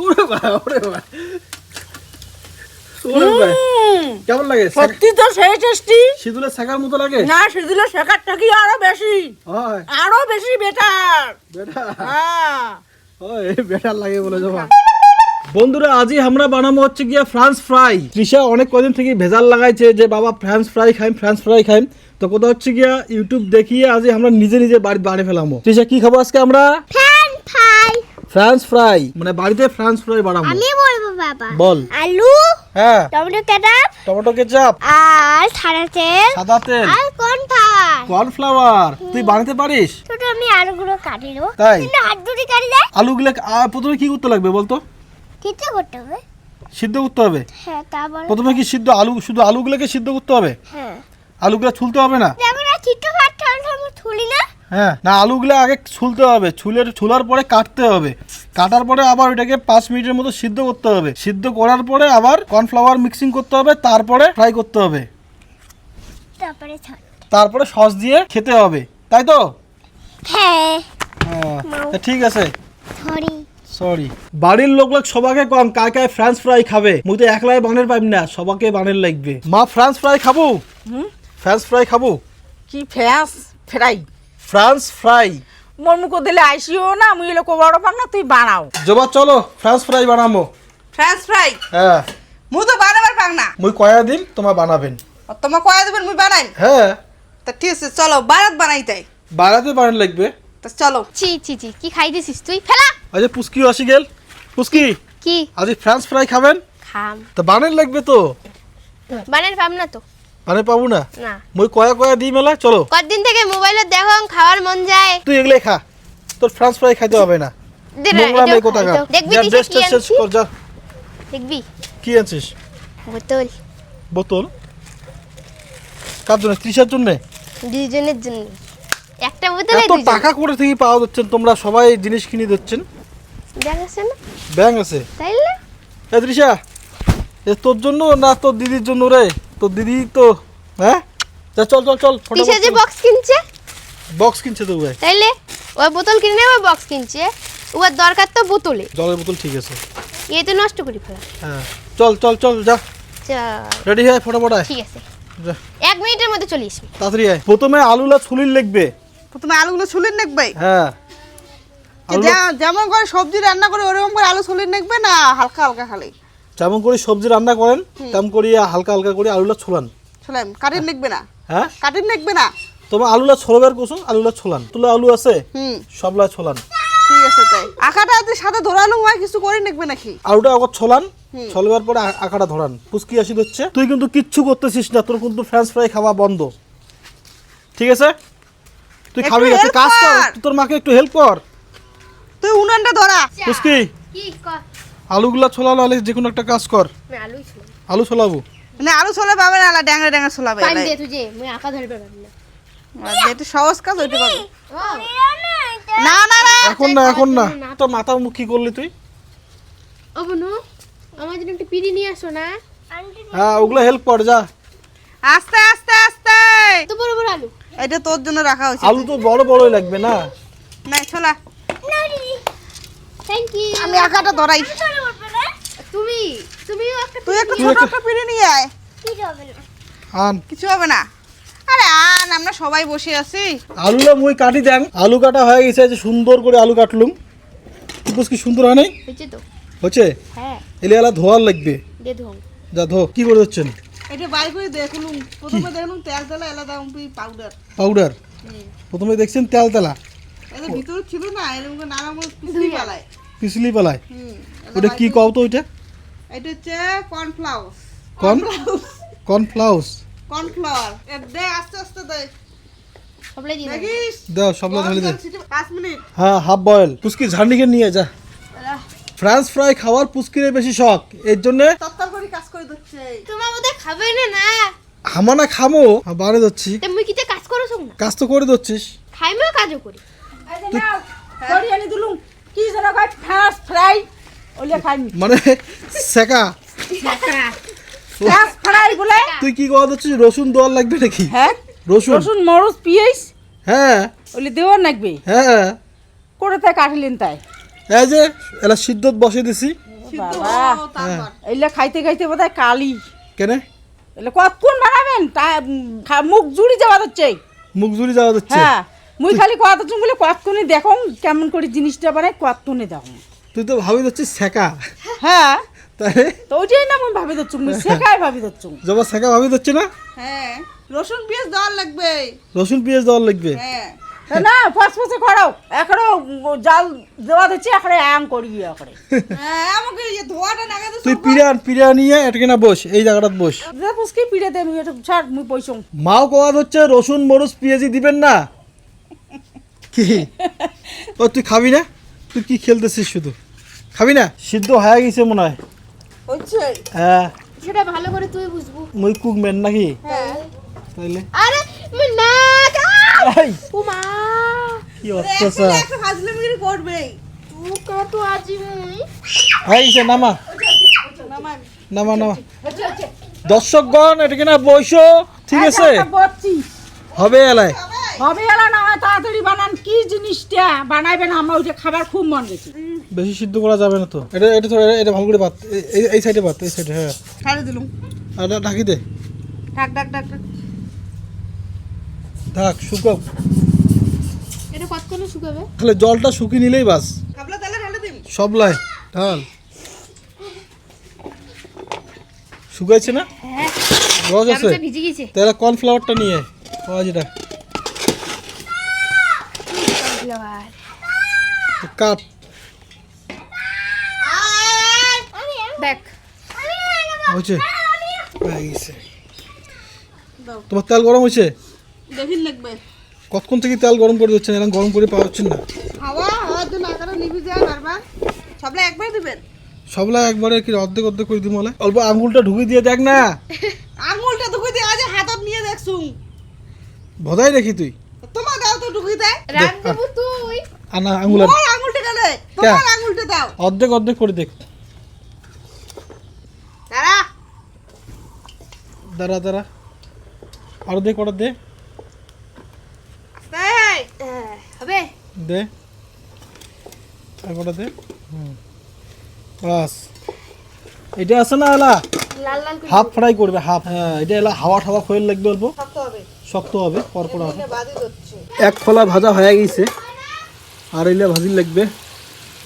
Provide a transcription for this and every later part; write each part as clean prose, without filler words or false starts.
ওরে বাবা ওরে বাবা ওরে বাবা কেমন লাগে সত্যি তো সেই টেস্টি শীতলের শেখার মতো লাগে না সেদিলে শেখারটা কি আরো বেশি হয় আরো বেশি বেটার বেটা হ্যাঁ ওই বেটার লাগে বলে জমা বন্ধুরা আজই আমরা বানাবো হচ্ছে গিয়া ফ্রান্স ফ্রাই তৃষা অনেক কদিন থেকে ভেজাল লাগাইছে যে বাবা ফ্রান্স ফ্রাই খাইম তো কথা হচ্ছে গিয়া ইউটিউব দেখিয়ে আজই আমরা নিজে নিজে বাড়ি বানিয়ে ফেলামো তৃষা কি খাবো আজকে আমরা ফ্রান্স ফ্রাই মানে বাড়িতে ফ্রান্স ফ্রাই বানাবো আমি বলবো বাবা বল আলু হ্যাঁ টমেটো কেচাপ আর সাদা তেল আর কর্নফ্লাওয়ার তুই বানাতে পারিস ছোট আমি আলুগুলো কাটি দেবো তাই? কিন্তু হাত দুটি কাটি দেয় আলুগুলো প্রথমে কি করতে লাগবে বলতো কেটে করতে হবে সিদ্ধ করতে হবে হ্যাঁ তারপর প্রথমে কি সিদ্ধ শুধু আলুগুলোকে সিদ্ধ করতে হবে হ্যাঁ আলুগুলো ছুলতে হবে না যেমন চিত্ত ভাত আমি ছুলি না হ্যাঁ না আলুগুলো আগে ছুলতে হবে ছুলার পরে কাটতে হবে কাটার পরে আবার ওইটাকে 5 মিনিটের মতো সিদ্ধ করতে হবে সিদ্ধ করার পরে আবার কর্নফ্লাওয়ার মিক্সিং করতে হবে তারপরে ফ্রাই করতে হবে তারপরে সস দিয়ে খেতে হবে তাই তো হ্যাঁ তা ঠিক আছে সরি সরি বাড়ির লোক সবাকে কম কায় কায় ফ্রান্স ফ্রাই খাবে মুই তো একলাই বানের পাইম না সবাকে বানের লাগবে মা ফ্রান্স ফ্রাই খাবো ফ্রান্স ফ্রাই খাবো কি ফ্রান্স ফ্রাই ফ্রান্স ফ্রাই মোর মুখ দিলে আইসিও না মুই লোক বড় পাক না তুই বানাও জবা চলো ফ্রান্স ফ্রাই বানাবো ফ্রান্স ফ্রাই হ্যাঁ মুই তো বানাবার পাক না মুই কয়া দিন তোমার বানাবেন তোমার কয়া দেবেন মুই বানাই হ্যাঁ তা ঠিক আছে চলো বারাত বানাইতে বানাতে বানান লাগবে তা চলো চি কি খাই দিছিস তুই ফেলা আজ পুস্কিও আসি গেল পুস্কি কি আজ ফ্রান্স ফ্রাই খাবেন খাম তা বানের লাগবে তো বানের পাম না তো বানে পাবো না না মুই কয়া দিই মেলা চলো কতদিন থেকে মোবাইলে দেখো খাওয়ার মন যায় তুই এগুলাই খা তোর ফ্রান্স ফ্রাই খাইতে হবে না নোংরা নেই কোথা খা দেখবি যা ড্রেস শেষ কর যা দেখবি কি আনছিস বোতল বোতল কার জন্য তৃষার জন্য দুইজনের জন্য একটা বোতল এত টাকা করে থেকে পাওয়া যাচ্ছেন তোমরা সবাই জিনিস কিনে দিচ্ছেন দেখছ না ব্যাংক আছে তাই না এ তৃষা এ তোর জন্য না তোর দিদির জন্য রে তোর দিদি তো হ্যাঁ যা চল কিসে যে বক্স কিনছে বক্স কিনছে তো ভাই তাইলে ওই বোতল কিনে ওই বক্স কিনছে ওর দরকার তো বোতলে জলের বোতল ঠিক আছে এ তো নষ্ট করি ফেলা হ্যাঁ চল যা চল রেডি হয়ে ফটাফট আয় ঠিক আছে যা 1 মিনিটের মধ্যে চলে আসবি তাড়াতাড়ি আয় প্রথমে আলুলা ছুলির লাগবে প্রথমে আলুগুলো ছুলির নেকবে হ্যাঁ যেমন করে সবজি রান্না করে ওরকম করে আলু ছুলির নেকবে না হালকা হালকা খালি যেমন করে সবজি রান্না করেন তেমন করে হালকা করে আলুলা ছোলান ছুলাম কাটির নেকবে না হ্যাঁ কাটির নেকবে না তোমার আলুলা ছলবার কোসো আলুলা ছোলান তুলা আলু আছে সবলা ছোলান ঠিক আছে তাই আকাটা যদি সাথে ধরালু হয় কিছু করে নেকবে নাকি আলুটা আবার ছোলান ছলবার পরে আকাটা ধরান পুস্কি আসি হচ্ছে তুই কিন্তু কিচ্ছু করতেছিস না তোর কিন্তু ফ্রান্স ফ্রাই খাওয়া বন্ধ ঠিক আছে তুই খাবি না তুই কাজ কর তোর মাকে একটু হেল্প কর তুই উনানটা ধরা পুস্কি কি কর আলুগুলা ছোলালো আলে যে কোনো একটা কাজ কর আমি আলুই ছিল আলু ছোলাবো মানে আলু ছোলা পাবে না ড্যাংরা ছোলা পাবে পানি দে তুই মই আকা ধরবে না যেটা সহজ কাজ ওইটা পাবে না না না এখন না তোর মাথা মুখ কি করলি তুই ও বনু আমার জন্য একটু পিড়ি নিয়ে আসো না হ্যাঁ ওগুলো হেল্প কর যা আস্তে আস্তে আস্তে তো বড় বড় আলু এটা তোর জন্য রাখা হয়েছে আলু তো বড়ই লাগবে না না ছোলা থ্যাংক ইউ আমি আকাটা ধরাই তুমিও একটা তুই একটা ছোট একটা পিড়ে নিয়ে আয় আন কিছু হবে না আরে আন আমরা সবাই বসে আছি আলুলা মুই কাটি দেন আলু কাটা হয়ে গেছে যে সুন্দর করে আলু কাটলুম তুই কি সুন্দর হয় নাই হয়েছে তো হচ্ছে হ্যাঁ এলিয়ালা ধোয়ার লাগবে দে ধোম যা ধো কি করে হচ্ছেন এটা বাই করে দেখলুম প্রথমে দেখলুম তেল তেলা আলাদা পাউডার পাউডার প্রথমে দেখছেন তেলা এটা ভিতরে ছিল না এরকম নানাম পিছলি পালায় পিছলি পালায় ওটা কি কও তো ওইটা এটা হচ্ছে কর্নফ্লাওয়ার কর্নফ্লাওয়ার দে আস্তে আস্তে দে সবলাই দিয়ে দেখিস দাও সবলা ঢালি দে 5 মিনিট হ্যাঁ হাফ বয়েল পুস্কি ঝান্ডিকে নিয়ে যা ফ্রান্স ফ্রাই খাওয়ার পুস্কির বেশি শখ এর জন্য তত্তর করে কাজ করে দিচ্ছে তোমার মধ্যে খাবে না হামানা খামো বারে যাচ্ছি তুমি কিতে কাজ করছো না কাজ তো করে দিচ্ছিস খাইমেও কাজও করি করি আনি দিলুম কি জানা ভাই ফ্রান্স ফ্রাই ওলে খাইনি মানে সেকা ফ্রান্স ফ্রাই বলে তুই কি কথা দিচ্ছিস রসুন দেওয়ার লাগবে নাকি হ্যাঁ রসুন মরচ পিয়াইস হ্যাঁ ওলে দেওয়ার লাগবে হ্যাঁ করে তাই কাটলেন তাই এই যে এলা সিদ্ধত বসিয়ে দিছি সিদ্ধ বাবা হও, তারপর এইলে খাইতে খাইতে বোধহয় কালি কেন এলে কতক্ষণ বানাবেন তা মুখ জুড়ি যাওয়া হচ্ছে মুখ জুড়ি যাওয়া যাচ্ছে হ্যাঁ মুই খালি কতক্ষণ বলে কতক্ষণে দেখো কেমন করে জিনিসটা বানাই কতক্ষণে দেখো তুই তো ভাবি যাচ্ছিস শেখা হ্যাঁ তাই তো ওইটাই না মুই ভাবি দিচ্ছু মুই শেখাই ভাবি দিচ্ছু জবা শেখা ভাবি যাচ্ছে না হ্যাঁ রসুন পেঁয়াজ দেওয়ার লাগবে রসুন পেঁয়াজ দেওয়ার লাগবে হ্যাঁ না ফসফসে করো এখনো জাল দেওয়া দিচ্ছে এখনো আং করি এখনো হ্যাঁ আমাকে এই ধোয়াটা নাগে তো তুই পিড়া নিয়ে এটাকে না বস এই জায়গাটাত বস পুষ্কি পিড়ে দে মুই এটা ছাড় মুই পয়সং মাও কোয়াদ হচ্ছে রসুন মরুচ পেঁয়াজি দিবেন না কি ও তুই খাবি না তুই কি খেলতেছিস শুধু খাবি না সিদ্ধ হয়ে গেছে মনে হয় হচ্ছে হ্যাঁ সেটা ভালো করে তুই বুঝবো। মুই কুকমেন নাকি হ্যাঁ তাইলে আরে আমি না এই, উমা কি অত্যাচার একটা ফাজলামিগিরি করবে তুই কত আজি মুই হয়ে গেছে নামা নামান নামা নামা দর্শকগণ এটাকে না বইসো ঠিক আছে বলছি হবে এলায় হবে এলা না হয় তাড়াতাড়ি বানান কি জিনিসটা বানাইবেন আমরা ওইটা খাবার খুব মন গেছে বেশি সিদ্ধ করা যাবে না তো এটা এটা তো এটা ভালো করে পাত এই সাইডে পাত এই সাইডে হ্যাঁ ছাড়ে দিলুম আর ঢাকি দে ডাক ডাক ডাক ডাক। ঢাক শুকাও এটা কতক্ষণ শুকাবে? তাহলে জলটা শুকিয়ে নিলেই বাস খাবলা তাহলে ঢালে দিম সব লাই ঢাল শুকাইছে না হ্যাঁ রস আছে গামছা ভিজে গেছে। তাহলে কর্নফ্লাওয়ারটা নিয়ে আয় যেটা ফ্লাওয়ার কাট দেখ হয়েছে হয়ে গেছে দাও তোমার তেল গরম হয়েছে দেখিন লাগবে কতক্ষণ থেকে তেল গরম করে দিচ্ছেন এরকম গরম করে পাওয়া যাচ্ছে না হাওয়া হাওয়া তো নাকারে নিভে যায় বারবার সবলা একবার দিবেন সবলা একবারে কি অর্ধেক অর্ধেক করে দিই মলে অল্প আঙুলটা ঢুকে দিয়ে দেখ না আঙুলটা ঢুকে দিয়ে আজ হাতত নিয়ে দেখছুম ভদাই দেখি তুই তোমার দাও তো ঢুকে দেয় রাখ দেবো তুই। আনা আঙুল আর- ওর আঙুলটা গেলে তোমার আঙুলটা দাও অর্ধেক অর্ধেক করে দেখ দাঁড়া দাঁড়া দাঁড়া আরো দে কটা দে এই হবে দে আর কটা দে বাস এটা আছে না এলা লাল লাল করে হাফ ফ্রাই করবে হাফ হ্যাঁ এটা এলা হাওয়া ঠাওয়া খয়ের লাগবে অল্প থাকতে হবে শক্ত হবে পরপর হবে এটা বাদি হচ্ছে এক খোলা ভাজা হয়ে গেছে আর এলে ভাজি লাগবে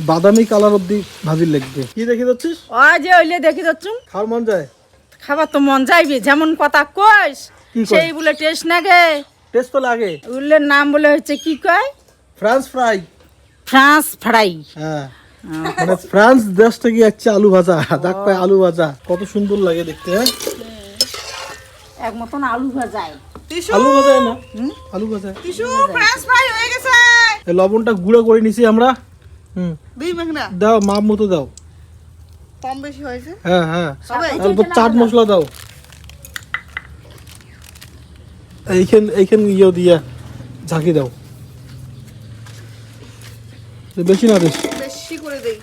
বাদামি কালার অব্দি ভাজি লাগবে কি দেখে যাচ্ছিস ওই যে ওইলে দেখি যাচ্ছু খাওয়ার মন যায় খাবার তো মন যাইবে যেমন কথা কইস কি কয়? সেই বলে টেস্ট নাগে টেস্ট তো লাগে উল্লের নাম বলে হচ্ছে কি কয় ফ্রান্স ফ্রাই ফ্রান্স ফ্রাই হ্যাঁ মানে ফ্রান্স দেশ থেকে যাচ্ছে আলু ভাজা দেখ পায় আলু ভাজা কত সুন্দর লাগে দেখতে হ্যাঁ এক মতন আলু ভাজায় টিস্যু আলু ভাজা না আলু ভাজা টিস্যু ফ্রেঞ্চ ফ্রাই হয়ে গেছে এই লবণটা গুঁড়ো করে নিছি আমরা হুম দিই মেঘনা দাও মাপ মতো দাও কম বেশি হয়েছে হ্যাঁ হ্যাঁ হবে অল্প চাট মশলা দাও এইখান ইয়েও দিয়া ঝাঁকি দাও বেশি না বেশ বেশি করে দেই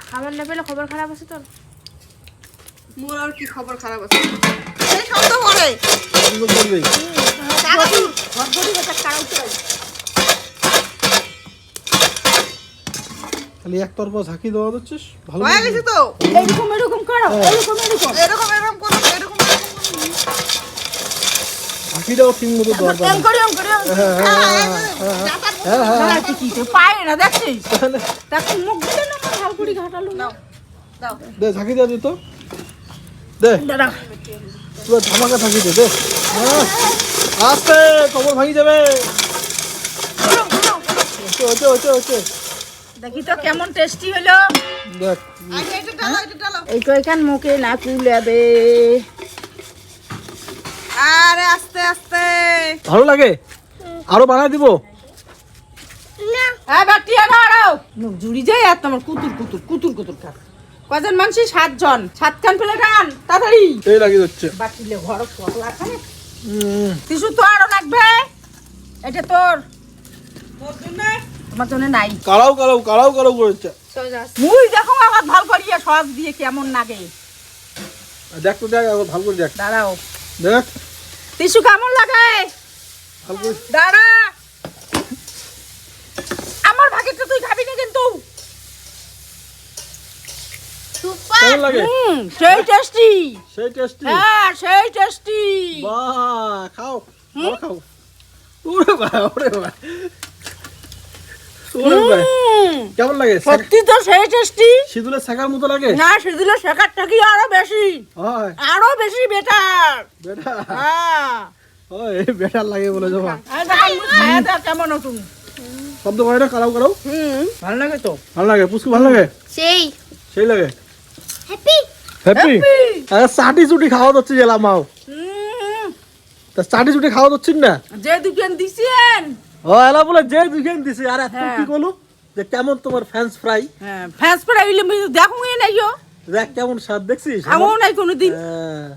খাবার না পেলে খবর খারাপ আছে তোর। মোর আর কি খবর খারাপ আছে এই শব্দ করে করবেই খালি একতরফা ঝাঁকি দেওয়া হচ্ছিস ভালো হয়ে গেছে তো এরকম এরকম করো এরকম এরকম এরকম এরকম করো এরকম ঝাঁকি দাও ঠিক মতো দরকার এম করি এম করি পায় না দেখছিস দেখ মুখ দিলে না আমার ঝালপুরি ঘাটালো না দাও দে ঝাঁকি দেওয়া দিত দে দাঁড়া পুরো ধামাকা ঝাঁকি দে দে হ্যাঁ। আস্তে কবর ভাঙি যাবে ওকে ওকে ওকে দেখি তো কেমন টেস্টি হলো দেখ আগে এটা ডালো এটা ডালো এই কয়খান মুখে না কুলাবে আরে আস্তে আস্তে ভালো লাগে আরো বানাই দিব হ্যাঁ বাটিয়া না আরো মুখ জুড়ি যায় আর তোমার কুতুর কুতুর কুতুর কুতুর খাস কজন মানুষ 7 জন 7 খান ফেলে খান তাড়াতাড়ি এই লাগিয়ে যাচ্ছে বাটিলে ঘর পকলা খানে টিস্যু তো আরো লাগবে এটা তোর তোর জন্য তোমার জন্য নাই কালাও কালাও কালাও কালাও করেছে সোজা মুই দেখো আমার ভাল করিয়া সস দিয়ে কেমন লাগে দেখ তো দেখ আবার ভালো করে দেখ দাঁড়াও দেখ টিস্যু কেমন লাগে ভালো করে দাঁড়া আমার ভাগেরটা তুই খাবি না কিন্তু সুপার কেমন লাগে সেই টেস্টি। সেই টেস্টি হ্যাঁ সেই টেস্টি। বাহ খাও খাও খাও ওরে বাবা ওরে বাবা ওরে বাবা কেমন লাগে সত্যি তো সেই টেস্টি। সিঁদুরের শাখার মতো লাগে না সেদিলে শেখারটা কি আরো বেশি, হয় আরো বেশি বেটার। বেটা হ্যাঁ ওই বেটার লাগে বলে জমা খায়া দেখ কেমন নতুন। শব্দ করে না কারাও কারাও ভালো লাগে তো। ভালো লাগে পুষ্কু ভালো লাগে সেই সেই লাগে হ্যাপি হ্যাপি আরে চাটি চুটি খাওয়া যাচ্ছে জেলা মাও তা চাটি চুটি খাওয়া যাচ্ছেন না যে দুকেন দিছেন। ও এলা বলে যে দুইখান দিছে আর এত হ্যাঁ। কি করলো যে কেমন তোমার ফ্রেঞ্চ ফ্রাই হ্যাঁ ফ্যান্স পড়া হইলে দেখুন নাই দেখ কেমন স্বাদ দেখছিস খামও নাই কোনোদিন। হ্যাঁ